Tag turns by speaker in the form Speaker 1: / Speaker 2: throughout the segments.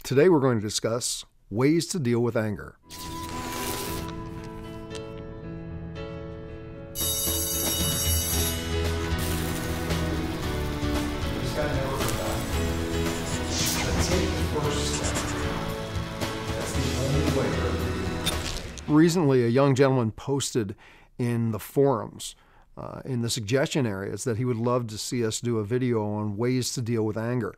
Speaker 1: Today we're going to discuss ways to deal with anger. Recently, a young gentleman posted in the forums, in the suggestion areas, that he would love to see us do a video on ways to deal with anger.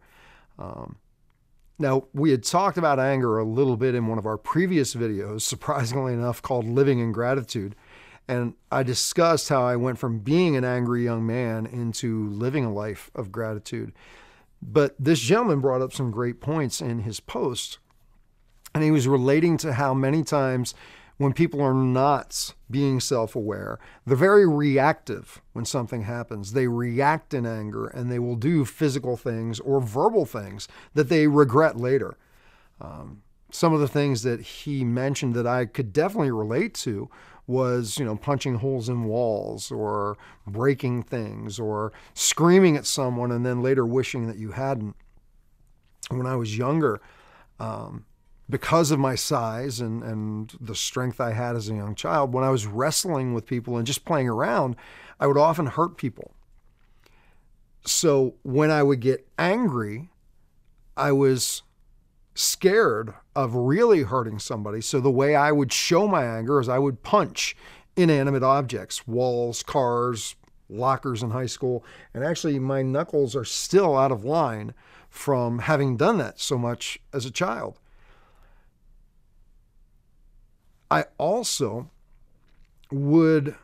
Speaker 1: Now, we had talked about anger a little bit in one of our previous videos, surprisingly enough, called Living in Gratitude. And I discussed how I went from being an angry young man into living a life of gratitude. But this gentleman brought up some great points in his post. And he was relating to how many times when people are not being self-aware, they're very reactive when something happens. They react in anger and they will do physical things or verbal things that they regret later. Some of the things that he mentioned that I could definitely relate to was, punching holes in walls or breaking things or screaming at someone and then later wishing that you hadn't. When I was younger, because of my size and the strength I had as a young child, when I was wrestling with people and just playing around, I would often hurt people. So when I would get angry, I was scared of really hurting somebody. So the way I would show my anger is I would punch inanimate objects, walls, cars, lockers in high school. And actually, my knuckles are still out of line from having done that so much as a child. I also would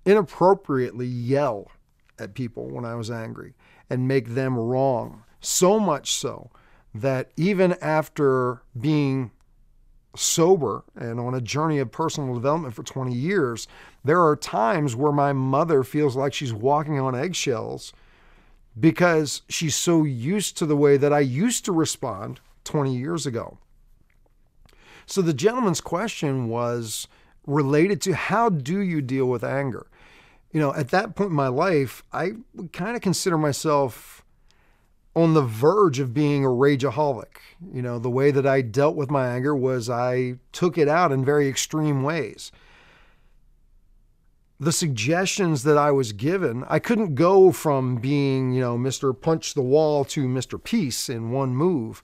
Speaker 1: inappropriately yell at people when I was angry and make them wrong. So much so that even after being sober and on a journey of personal development for 20 years, there are times where my mother feels like she's walking on eggshells because she's so used to the way that I used to respond 20 years ago. So the gentleman's question was related to how do you deal with anger? At that point in my life, I would kind of consider myself on the verge of being a rageaholic. The way that I dealt with my anger was I took it out in very extreme ways. The suggestions that I was given, I couldn't go from being, Mr. Punch the Wall to Mr. Peace in one move.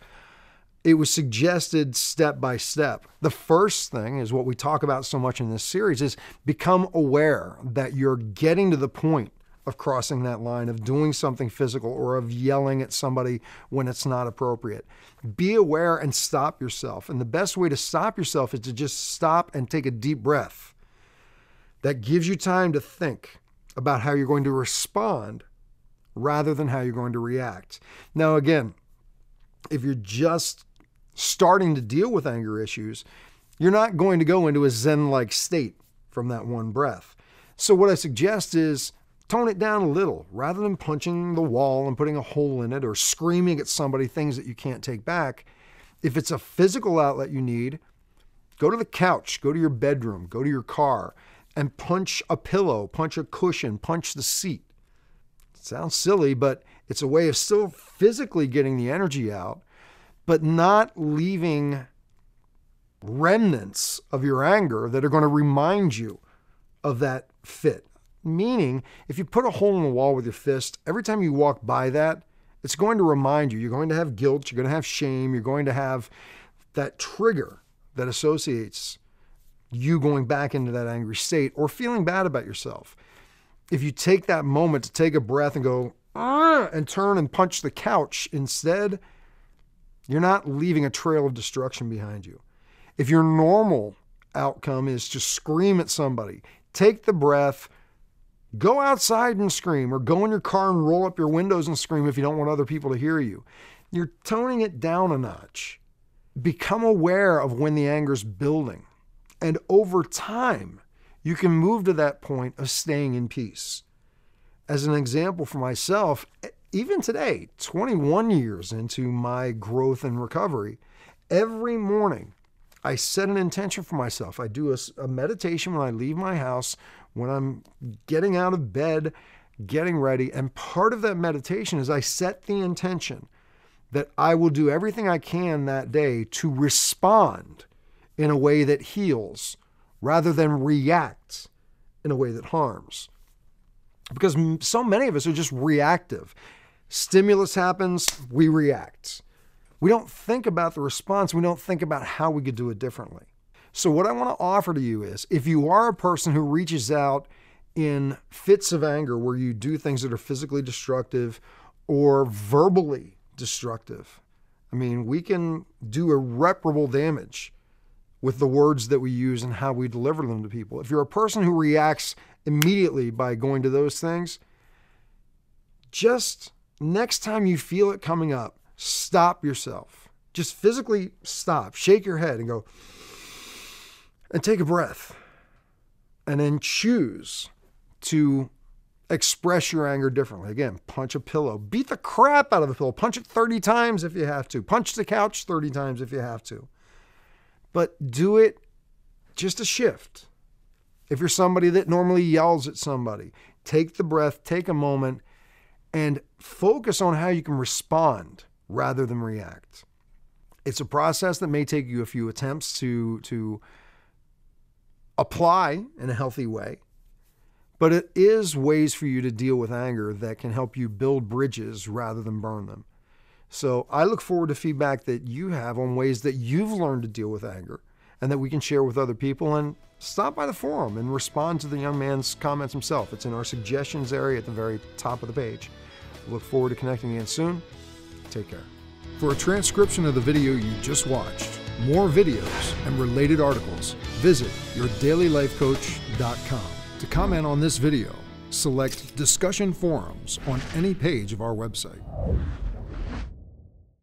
Speaker 1: It was suggested step by step. The first thing is what we talk about so much in this series is become aware that you're getting to the point of crossing that line, of doing something physical or of yelling at somebody when it's not appropriate. Be aware and stop yourself. And the best way to stop yourself is to just stop and take a deep breath. That gives you time to think about how you're going to respond rather than how you're going to react. Now, again, if you're just starting to deal with anger issues, you're not going to go into a Zen-like state from that one breath. So what I suggest is tone it down a little. Rather than punching the wall and putting a hole in it or screaming at somebody things that you can't take back, if it's a physical outlet you need, go to the couch, go to your bedroom, go to your car, and punch a pillow, punch a cushion, punch the seat. It sounds silly, but it's a way of still physically getting the energy out, but not leaving remnants of your anger that are going to remind you of that fit. Meaning, if you put a hole in the wall with your fist, every time you walk by that, it's going to remind you. You're going to have guilt, you're going to have shame, you're going to have that trigger that associates you going back into that angry state or feeling bad about yourself. If you take that moment to take a breath and go, and turn and punch the couch instead, you're not leaving a trail of destruction behind you. If your normal outcome is to scream at somebody, take the breath, go outside and scream, or go in your car and roll up your windows and scream if you don't want other people to hear you. You're toning it down a notch. Become aware of when the anger's building. And over time, you can move to that point of staying in peace. As an example for myself, even today, 21 years into my growth and recovery, every morning I set an intention for myself. I do a meditation when I leave my house, when I'm getting out of bed, getting ready. And part of that meditation is I set the intention that I will do everything I can that day to respond in a way that heals rather than react in a way that harms. Because so many of us are just reactive. Stimulus happens, we react. We don't think about the response. We don't think about how we could do it differently. So what I want to offer to you is, if you are a person who reaches out in fits of anger where you do things that are physically destructive or verbally destructive, I mean, we can do irreparable damage with the words that we use and how we deliver them to people. If you're a person who reacts immediately by going to those things, just next time you feel it coming up, stop yourself. Just physically stop, shake your head and go, and take a breath. And then choose to express your anger differently. Again, punch a pillow, beat the crap out of a pillow, punch it 30 times if you have to, punch the couch 30 times if you have to. But do it just a shift. If you're somebody that normally yells at somebody, take the breath, take a moment, and focus on how you can respond rather than react. It's a process that may take you a few attempts to apply in a healthy way, but it is ways for you to deal with anger that can help you build bridges rather than burn them. So I look forward to feedback that you have on ways that you've learned to deal with anger and that we can share with other people. And stop by the forum and respond to the young man's comments himself. It's in our suggestions area at the very top of the page. Look forward to connecting again soon. Take care. For a transcription of the video you just watched, more videos, and related articles, visit yourdailylifecoach.com. To comment on this video, select Discussion Forums on any page of our website.